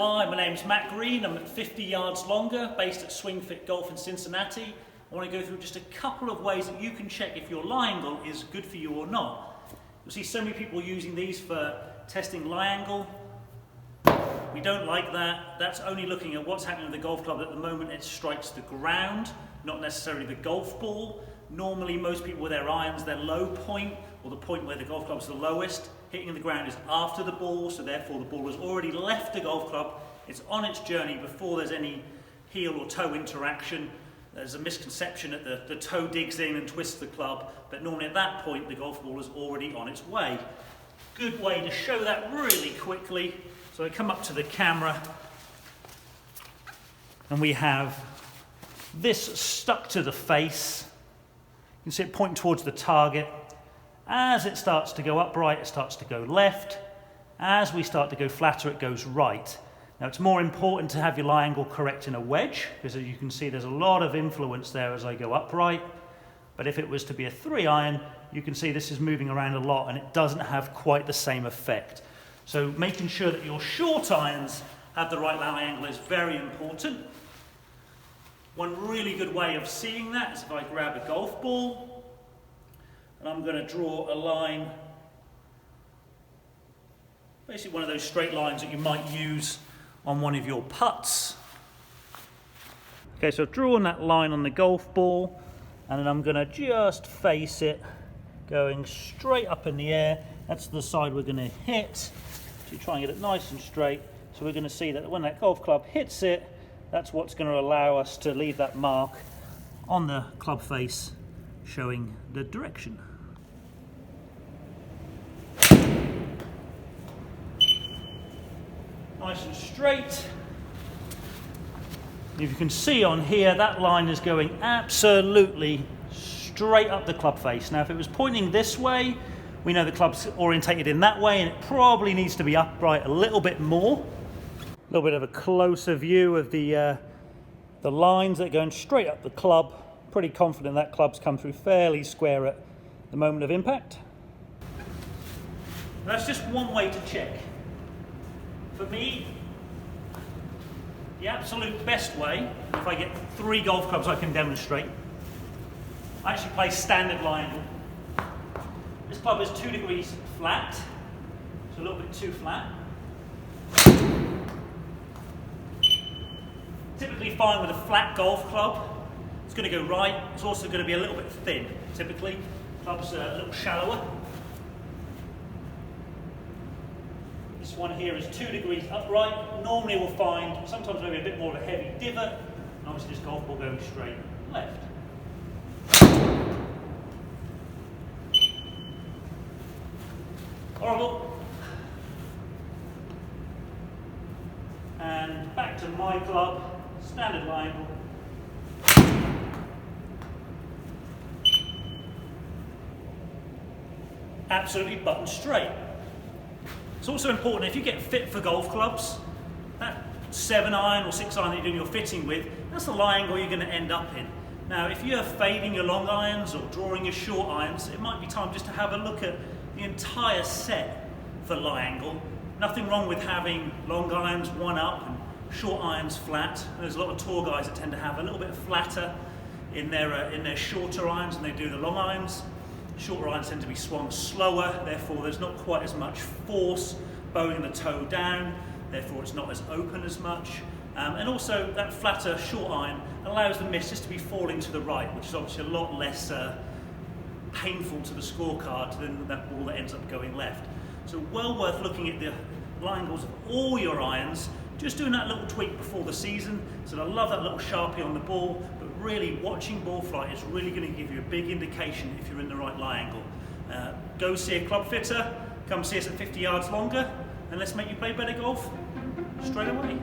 Hi, my name's Matt Green. I'm at 50 yards longer, based at Swing Fit Golf in Cincinnati. I want to go through just a couple of ways that you can check if your lie angle is good for you or not. You'll see so many people using these for testing lie angle. We don't like that. That's only looking at what's happening with the golf club at the moment it strikes the ground, not necessarily the golf ball. Normally, most people with their irons, their low point, or the point where the golf club is the lowest, hitting the ground is after the ball, so therefore the ball has already left the golf club. It's on its journey before there's any heel or toe interaction. There's a misconception that the toe digs in and twists the club, but normally at that point the golf ball is already on its way. Good way to show that really quickly. So I come up to the camera and we have this stuck to the face. You can see it pointing towards the target. As it starts to go upright, it starts to go left. As we start to go flatter, it goes right. Now, it's more important to have your lie angle correct in a wedge, because as you can see, there's a lot of influence there as I go upright. But if it was to be a 3-iron, you can see this is moving around a lot and it doesn't have quite the same effect. So making sure that your short irons have the right lie angle is very important. One really good way of seeing that is if I grab a golf ball and I'm going to draw a line, basically one of those straight lines that you might use on one of your putts. Okay, so drawing that line on the golf ball, and then I'm going to just face it going straight up in the air. That's the side we're going to hit. So you try and get it nice and straight. So we're going to see that when that golf club hits it, that's what's going to allow us to leave that mark on the club face showing the direction. Nice and straight. If you can see on here, that line is going absolutely straight up the club face. Now, if it was pointing this way, we know the club's orientated in that way, and it probably needs to be upright a little bit more. A little bit of a closer view of the lines that are going straight up the club. Pretty confident that club's come through fairly square at the moment of impact. That's just one way to check. For me, the absolute best way, if I get 3 golf clubs I can demonstrate, I actually play standard lie angle. This club is 2 degrees flat, so a little bit too flat. Typically fine with a flat golf club. It's going to go right. It's also going to be a little bit thin. Typically, clubs are a little shallower. This one here is 2 degrees upright. Normally we'll find sometimes maybe a bit more of a heavy divot, and obviously this golf ball going straight left. Horrible. And back to my club, standard lie angle. Absolutely button straight. It's also important, if you get fit for golf clubs, that 7-iron or 6-iron that you're doing your fitting with, that's the lie angle you're going to end up in. Now, if you're fading your long irons or drawing your short irons, it might be time just to have a look at the entire set for lie angle. Nothing wrong with having long irons 1 up and short irons flat. There's a lot of tour guys that tend to have a little bit flatter in their shorter irons than they do the long irons. Shorter irons tend to be swung slower, therefore there's not quite as much force bowing the toe down, therefore it's not as open as much. And also that flatter short iron allows the miss just to be falling to the right, which is obviously a lot less painful to the scorecard than that ball that ends up going left. So well worth looking at the lie angles of all your irons, just doing that little tweak before the season. So I love that little Sharpie on the ball, but really watching ball flight is really going to give you a big indication if you're in the right lie angle. Go see a club fitter, come see us at 50 yards longer, and let's make you play better golf straight away.